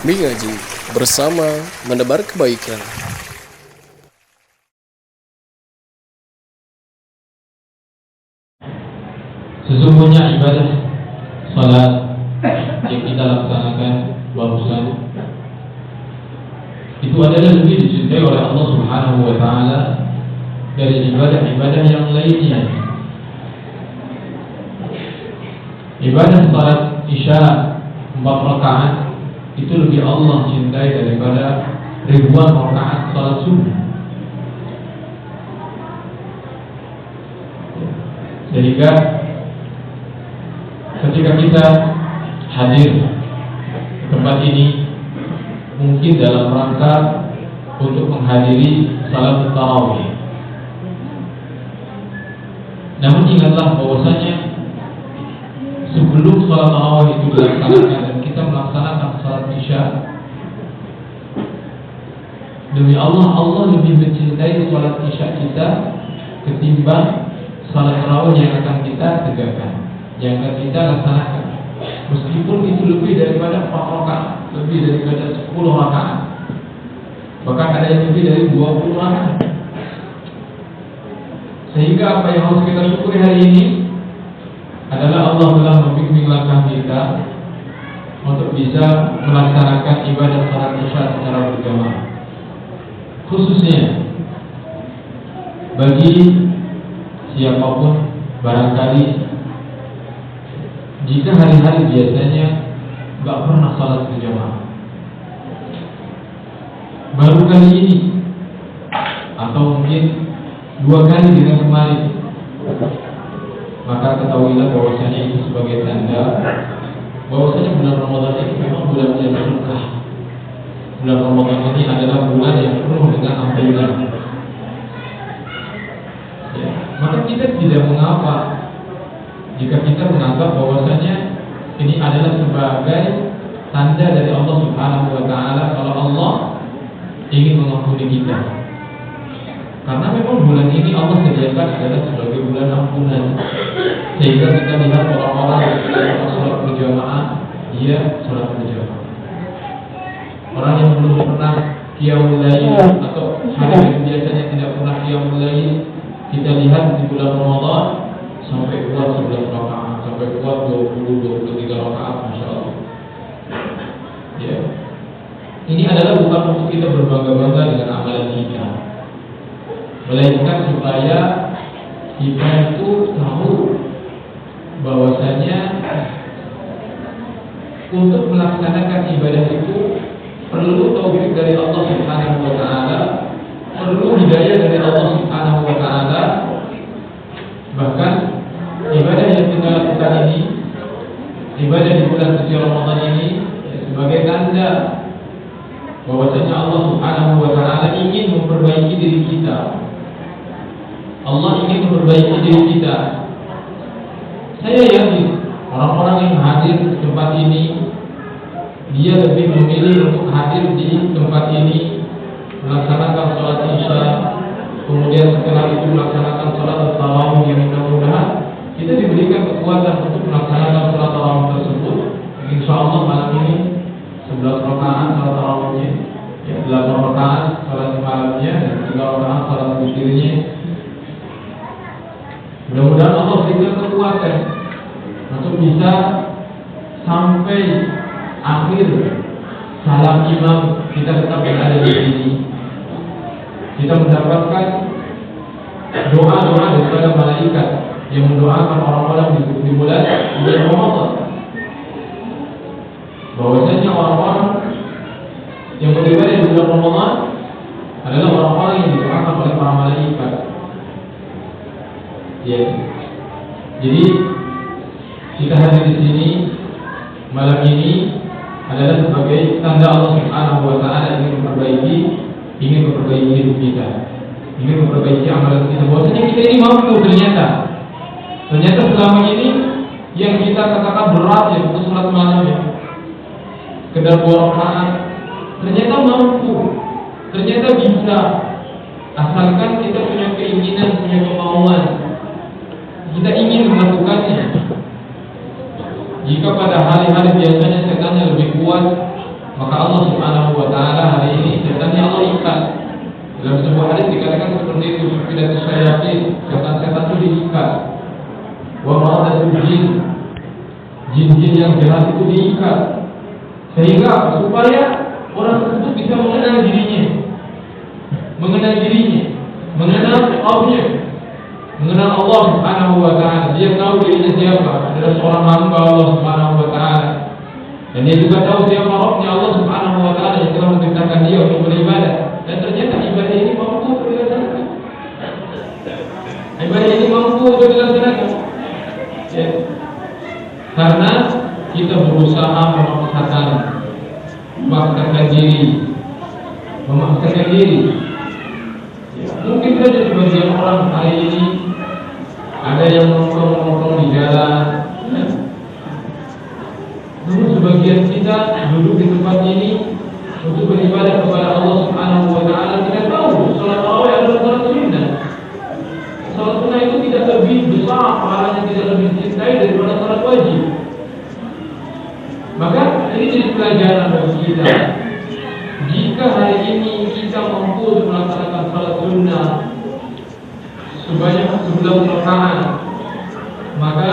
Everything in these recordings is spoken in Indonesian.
Mengaji bersama menebar kebaikan. Sesungguhnya ibadah salat yang kita laksanakan barusan itu adalah lebih dicintai oleh Allah Subhanahu wa taala dari ibadah-ibadah yang lainnya. Ibadah salat Isya 4 rakaat itu lebih Allah cintai daripada ribuan rakaat salat subuh. Sehingga ketika kita hadir di tempat ini mungkin dalam rangka untuk menghadiri salat tarawih. Namun ingatlah bahwasanya sebelum salat tarawih itu dilaksanakan dan kita melaksanakan salat Isya, demi Allah lebih mencintai salat Isya kita ketimbang salat tarawih yang akan kita tegakkan, yang akan kita laksanakan. Meskipun itu lebih daripada 4 rakaat, lebih daripada 10 rakaat, bahkan ada yang lebih dari 20 rakaat. Sehingga apa yang harus kita syukuri hari ini adalah Allah telah membimbing langkah kita untuk bisa melaksanakan ibadah salat Isya secara berjamaah. Khususnya bagi siapapun barangkali jika hari-hari biasanya nggak pernah salat berjamaah, baru kali ini atau mungkin 2 kali dengan kemarin, maka ketahuilah bahwasanya itu sebagai tanda bahwasanya bulan Ramadan ini memang bulan yang berkah. Bulan Ramadan ini adalah bulan yang penuh dengan ampunan. Ya, maka kita tidak mengapa jika kita menganggap bahwasanya ini adalah sebagai tanda dari Allah Subhanahu wa taala kalau Allah ingin mengampuni kita. Karena memang bulan ini Allah sediakan adalah sebagai bulan ampunan. Sehingga kita lihat orang-orang yang sholat berjamaah, dia sholat berjamaah. Orang yang belum pernah qiyamul lail atau hari yang biasanya tidak pernah qiyamul lail, kita lihat di bulan Ramadan sampai kuat 11 rakaat, sampai kuat 20-23 rakaat, masya Allah. Ya. Ini adalah bukan untuk kita berbangga-bangga dengan amalan kita, melainkan supaya kita itu tahu bahwasanya untuk melaksanakan ibadah itu perlu taufik dari Allah Subhanahu wa taala, perlu hidayah dari Allah Subhanahu wa taala. Bahkan ibadah yang kita lakukan ini, ibadah di bulan suci Ramadan ini sebagai tanda bahwasanya Allah Subhanahu wa taala ingin memperbaiki diri kita. Allah ingin memperbaiki diri kita. Saya yakin orang-orang yang hadir di tempat ini, dia lebih memilih untuk hadir di tempat ini, melaksanakan sholat Isya, kemudian setelah itu melaksanakan sholat tarawih yang mudah-mudahan kita diberikan kekuatan untuk melaksanakan sholat tarawih tersebut. Insya Allah malam ini 11 rakaat sholat tarawihnya, ya 8 rakaat sholat malamnya dan 3 rakaat sholat witirnya. Mudah-mudahan Allah berikan kekuatan untuk bisa sampai akhir salam imam kita tetap berada di sini. Kita mendapatkan doa-doa daripada malaikat yang mendoakan orang-orang di bulan Ramadan. Bahwasanya orang-orang yang beribadah di bulan Ramadan adalah orang-orang yang didoakan oleh para malaikat. Ya. Jadi kita hadir di sini malam ini adalah sebagai tanda Allah Subhanahu wa taala ingin memperbaiki hidup kita, ingin memperbaiki amalan kita. Bahwasanya kita ini mampu ternyata selama ini yang kita katakan berat ya untuk sholat malam ya, sekedar 2 rakaat, ternyata mampu, ternyata bisa, asalkan kita punya keinginan, punya kemauan. Kita ingin melakukannya. Jika pada hari-hari biasanya setannya lebih kuat, maka Allah Subhanahu wa taala hari ini setannya Allah ikat. Dalam sebuah hadis dikatakan seperti itu, sufidat syayatin, setan-setan itu diikat. Wa ma'adatul jin, jin-jin yang jahat itu diikat. Sehingga supaya orang tersebut bisa mengenal dirinya, mengenal Allahnya, mengenal Allah Subhanahu wa taala. Dia tahu dirinya siapa, adalah seorang hamba Allah Subhanahu wa taala. Dan dia juga tahu siapa Rabbnya Allah Subhanahu wa taala yang telah menciptakan dia untuk beribadah. Dan ternyata ibadah ini mampu untuk dilaksanakan. Ibadah ini mampu untuk dilaksanakan. Ya. Karena kita berusaha memaksakan diri. Ya. Mungkin saja sebagian orang hari ini ada yang nongkrong di jalan. Ya. Namun sebagian kita duduk di tempat ini untuk beribadah kepada Allah Subhanahu wa taala, tidak tahu salat tarawih adalah salat sunnah. Salat sunnah itu tidak lebih besar pahalanya, tidak lebih dicintai daripada salat wajib. Maka ini jadi pelajaran bagi kita. Jika hari ini kita mampu melaksanakan salat sunnah sebanyak 11 rakaat, maka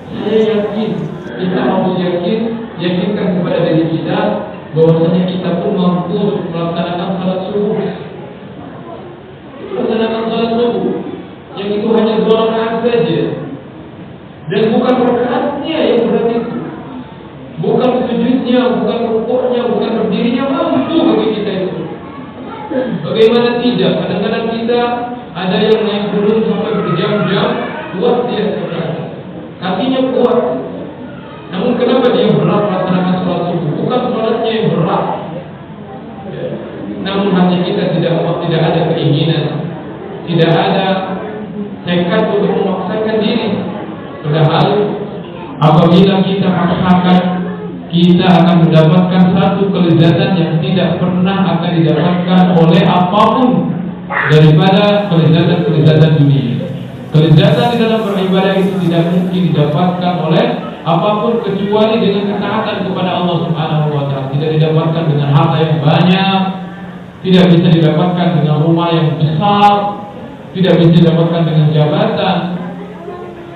saya yakin, kita harus yakinkan kepada diri kita bahwasanya kita pun mampu melaksanakan salat subuh. Melaksanakan salat subuh yang itu hanya 2 rakaat saja, dan bukan rakaatnya yang berat itu, bukan sujudnya, bukan rukuknya, bukan berdirinya, mampu bagi kita itu. Bagaimana tidak? Kadang-kadang kita ada yang naik turun sampai berjam-jam, kuat dia sebenarnya, kakinya kuat. Namun kenapa dia berat melaksanakan sholat subuh? Bukan sholatnya yang berat, namun hanya kita tidak ada keinginan, tidak ada tekad untuk memaksakan diri. Padahal apabila kita paksakan, kita akan mendapatkan satu kelezatan yang tidak pernah akan didapatkan oleh apapun daripada kelezatan dunia. Kelezatan di dalam beribadah itu tidak mungkin didapatkan oleh apapun kecuali dengan ketaatan kepada Allah Subhanahu wa taala. Tidak didapatkan dengan harta yang banyak, tidak bisa didapatkan dengan rumah yang besar, tidak bisa didapatkan dengan jabatan.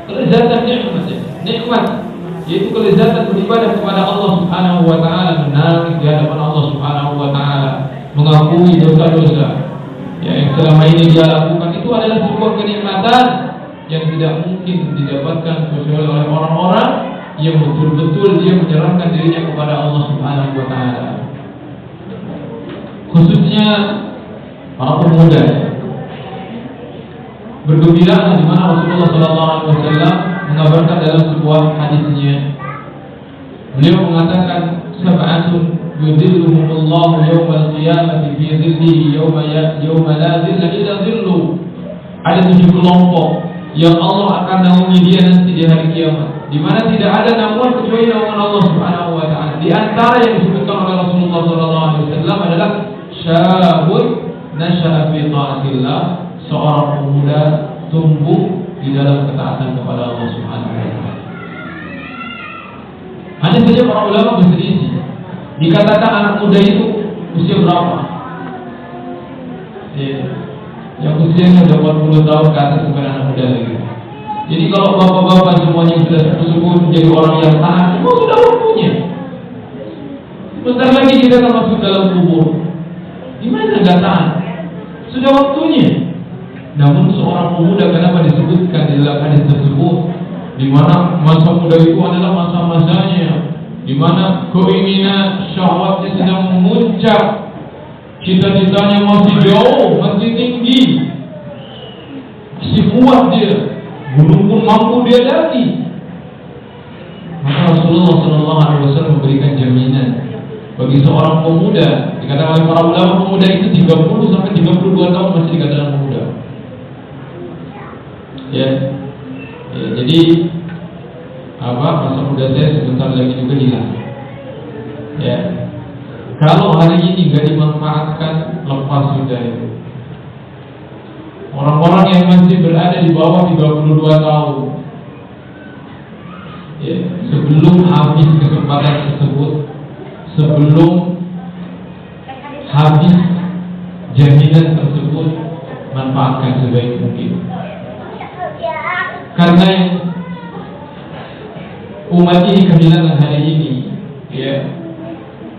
Kelezatan nikmat, yaitu kelezatan beribadah kepada Allah Subhanahu wa taala, menangis di hadapan Allah Subhanahu wa taala, mengakui dosa-dosa yang selama ini dia lakukan. Itu adalah sebuah kenikmatan yang tidak mungkin didapatkan kecuali oleh orang-orang yang betul-betul dia menyerahkan dirinya kepada Allah Subhanahu wa taala. Khususnya para pemuda. Bergembiralah di mana Rasulullah sallallahu alaihi wasallam mengabarkan dalam sebuah hadisnya. Beliau mengatakan sab'atun yudhilluhumullahu yawmal qiyamati fi dhillihi yawma la dhilla illa dhilluh. Ada 7 kelompok yang Allah akan naungi dia nanti di hari kiamat, di mana tidak ada naungan kecuali naungan Allah Subhanahu wa taala. Di antara yang disebutkan oleh Rasulullah sallallahu alaihi wasallam adalah syabun nasha'a fi ta'atillah, seorang pemuda tumbuh di dalam ketaatan kepada Allah Subhanahu wa taala. Hanya saja para ulama berselisih. Dikatakan anak muda itu usia berapa? Yang usianya sudah 40 tahun ke atas bukan anak muda lagi. Jadi kalau bapak-bapak semuanya sudah sepuh menjadi orang yang taat, semua sudah waktunya. Bentar lagi kita akan masuk dalam kubur. Gimana nggak taat? Sudah waktunya. Namun seorang pemuda, kenapa disebutkan di dalam hadis tersebut, di mana masa muda itu adalah masa-masanya di mana keinginan syahwatnya sedang memuncak, cita-citanya masih jauh, masih tinggi, masih kuat dia, gunung pun mampu dia daki. Maka Rasulullah SAW memberikan jaminan bagi seorang pemuda. Dikatakan oleh para ulama, pemuda itu 30 sampai 32 tahun masih dikatakan pemuda. Ya, jadi masa muda saya sebentar lagi juga hilang. Ya, kalau hari ini nggak dimanfaatkan, lepas sudah itu. Orang-orang yang masih berada di bawah 32 tahun, ya, sebelum habis kesempatan tersebut, sebelum habis jaminan tersebut, manfaatkan sebaik mungkin. Karena umat ini kehilangan hari ini, ya,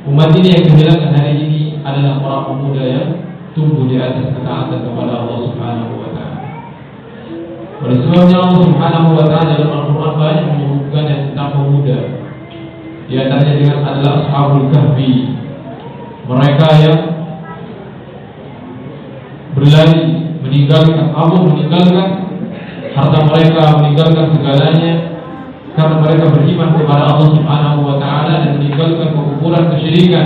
umat ini yang kehilangan hari ini adalah para pemuda yang tumbuh di atas ketaatan kepada Allah Subhanahu wa Ta'ala. Oleh sebabnya Allah Subhanahu wa Ta'ala dalam Al-Quran banyak menyebutkan tentang pemuda. Di antaranya dengan adalah Ashabul Kahfi, mereka yang berlari meninggalkan harta mereka, meninggalkan segalanya karena mereka beriman kepada Allah Subhanahu wa Ta'ala dan meninggalkan kekufuran, kesyirikan,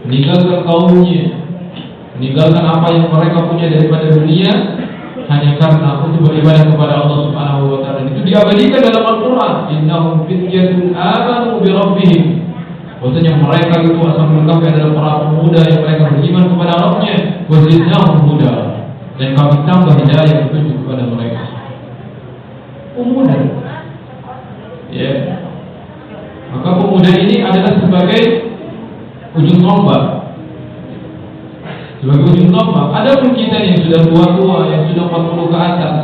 meninggalkan kaumnya, meninggalkan apa yang mereka punya daripada dunia hanya karena untuk beribadah kepada Allah Subhanahu wa Ta'ala. Itu diabadikan dalam Al-Quran, innahum fityatun amanu bi rabbihim. Maksudnya mereka itu asal lengkap adalah para pemuda yang mereka beriman kepada Rabbnya, wa zidnahum huda, dan kami tambah hidayah petunjuk kepada mereka. Pemuda, ya. Maka pemuda ini adalah sebagai ujung tombak. Sebagai ujung tombak. Adapun kita yang sudah tua-tua, yang sudah 40 ke atas,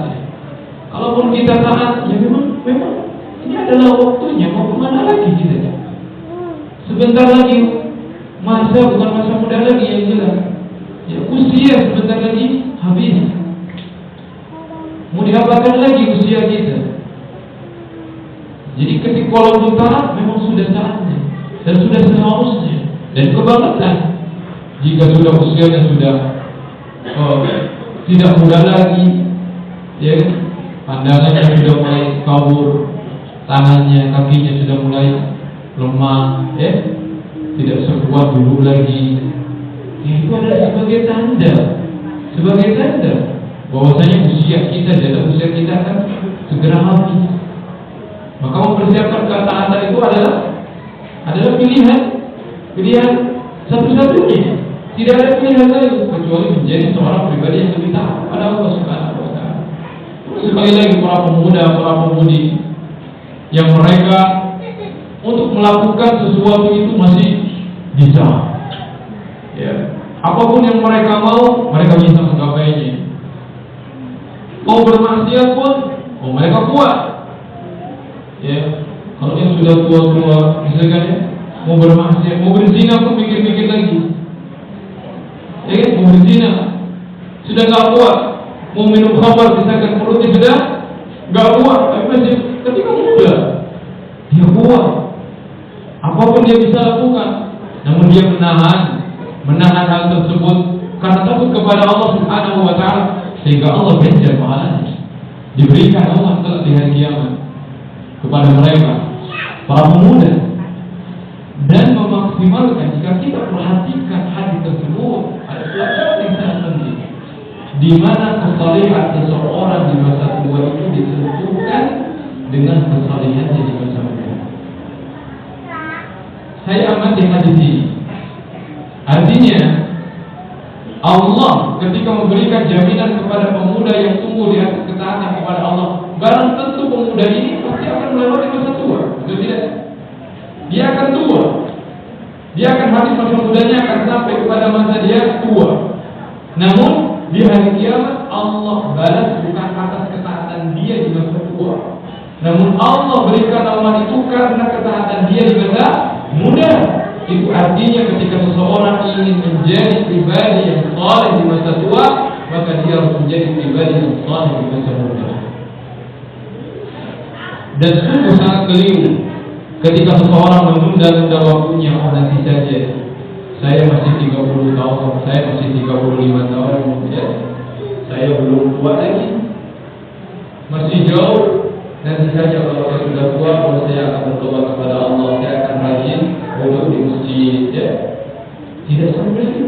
kalaupun kita taat, ya memang ini adalah waktunya. Mau kemana lagi kita? Sebentar lagi masa bukan masa muda lagi yang jelas. Ya, usia sebentar lagi habis. Mau diapakan lagi usia kita? Jadi ketika walaupun taat memang sudah saatnya dan sudah seharusnya dan kebangetan jika sudah usianya sudah tidak muda lagi, ya, pandangannya sudah mulai kabur, tangannya, kakinya sudah mulai lemah, ya, tidak sekuat dulu lagi. Itu adalah sebagai tanda bahwasanya usia kita akan segera habis. Maka mempersiapkan ketaatan itu adalah pilihan satu-satunya. Tidak ada pilihan lain kecuali menjadi seorang pribadi yang lebih taat pada Allah Subhanahu wa Ta'ala. Sekali lagi para pemuda, para pemudi yang mereka untuk melakukan sesuatu itu masih bisa, ya, apapun yang mereka mau, mereka bisa menggapainya. Mau bermaksiat pun, mereka kuat. Ya, kalau yang sudah tua-tua, misalkan ya, mau bermaksiat, mau berzina pun mikir-mikir lagi. Ya kan, mau berzina sudah nggak kuat, mau minum khamar misalkan perutnya sudah nggak kuat, tapi masih ketika muda dia kuat. Apapun dia bisa lakukan, namun dia menahan hal tersebut karena takut kepada Allah Subhanahu wa Ta'ala, sehingga Allah ganjar pahalanya, diberikan Allah kelak di hari kiamat kepada mereka para pemuda. Dan memaksimalkan, jika kita perhatikan hadis tersebut, ada pelajaran yang sangat penting, di mana kesalehan seseorang di masa tua itu ditentukan dengan kesalehannya di masa muda. Saya amati hadis ini. Artinya Allah ketika memberikan jaminan kepada pemuda yang tumbuh di atas ketaatan kepada Allah, barang tentu pemuda ini pasti akan melewati masa tua, betul tidak? Dia akan tua, dia akan habis masa mudanya, akan sampai kepada masa dia tua. Namun di hari kiamat Allah balas bukan atas ketaatan dia di masa tua, namun Allah berikan awan itu karena ketaatan dia di masa muda. Itu artinya ketika seseorang ingin menjadi pribadi yang saleh di masa tua, maka dia harus menjadi pribadi yang saleh di masa muda. Dan sungguh sangat keliru ketika seseorang menunda-nunda waktunya. Nanti saja, saya masih 30 tahun, saya masih 35 tahun, ya, saya belum tua lagi, masih jauh. Nanti saja kalau saya sudah tua, kalau saya akan bertobat kepada Allah, saya akan rajin duduk di masjid, ya. Tidak sampai itu.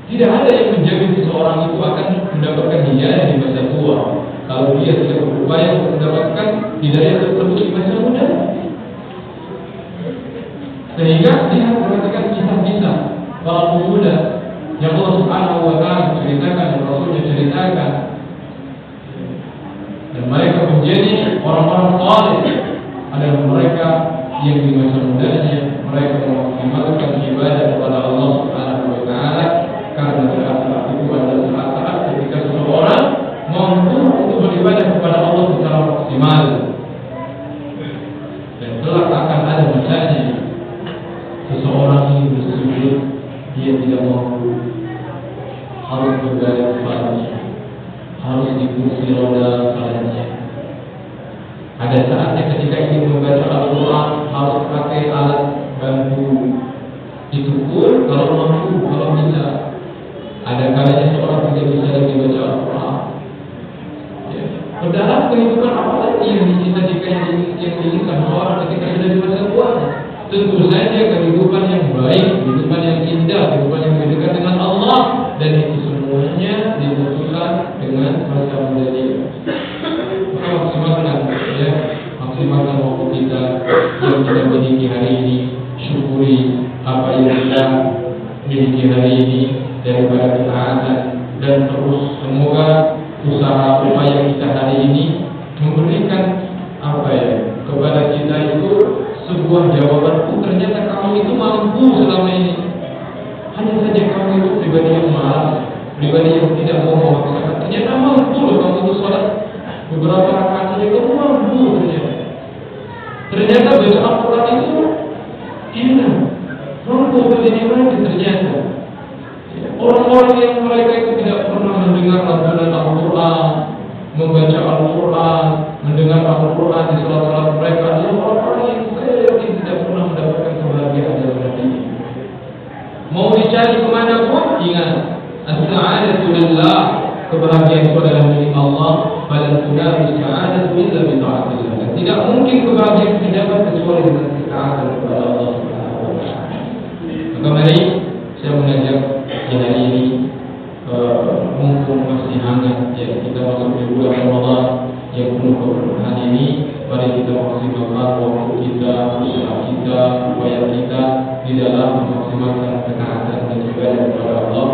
Tidak ada yang menjamin seseorang itu akan mendapatkan hidayah di masa tua kalau dia tidak berupaya untuk mendapatkan hidayah tersebut di masa muda. Sehingga dia perhatikan kisah-kisah para pemuda yang Allah Subhanahu wa Ta'ala ceritakan, yang Rasulnya ceritakan, dan mereka menjadi orang-orang saleh adalah mereka yang di masa mudanya mereka memaksimalkan ibadah kepada Allah Subhanahu wa taala, karena saat-saat itu adalah saat-saat ketika seseorang mampu untuk beribadah kepada Allah secara maksimal. Dan kelak akan ada masanya seseorang ini bersujud, dia tidak mampu, harus berbaring kepalanya, harus di kursi roda kepalanya. Ada saatnya ketika ingin membaca Al-Quran harus pakai alat bantu. Itu pun kalau mampu, kalau bisa. Ada kalanya seorang tidak bisa lagi baca Al-Quran. Ya. Padahal kehidupan apa lagi yang dicita-citakan, yang diinginkan seorang ketika sudah di masa tua? Tentu saja kehidupan yang baik, kehidupan yang indah, kehidupan yang dekat dengan Allah, dan itu semuanya dibutuhkan dengan masa muda dia. Maka maksimalkan, ya, maksimalkan waktu kita yang kita miliki hari ini, syukuri apa yang kita miliki hari ini daripada ketaatan, dan terus semoga usaha upaya kita hari ini memberikan apa ya kepada kita itu sebuah jawaban. Ternyata kamu itu mampu selama ini. Hanya saja kamu itu pribadi yang malas, pribadi yang tidak mau melakukan. Ternyata mampu loh kamu itu sholat beberapa rakaat saja, kamu mampu ternyata. Ternyata baca Al-Quran itu enak, mampu bernikmati ternyata. Orang-orang yang mereka itu tidak pernah mendengar lantunan Al-Quran, membaca Al-Quran, mendengar Al-Quran di salat-salat mereka adalah orang-orang yang saya yakin tidak pernah mendapatkan kebahagiaan dalam hati ini. Mau dicari kemana pun, ingat, as-sa'adatu lillah, kebahagiaan itu adalah milik Allah. Falan tunalu as-sa'adatu illa bi ta'atillah. Tidak mungkin kebahagiaan didapat kecuali dengan ketaatan kepada Allah Subhanahu wa taala. Maka mari saya mengajak di hari ini, mumpung masih hangat ya, kita masuk di bulan Ramadan yang penuh keberkahan ini, mari kita maksimalkan waktu kita, usaha kita, upaya kita di dalam memaksimalkan ketaatan dan ibadah kepada Allah.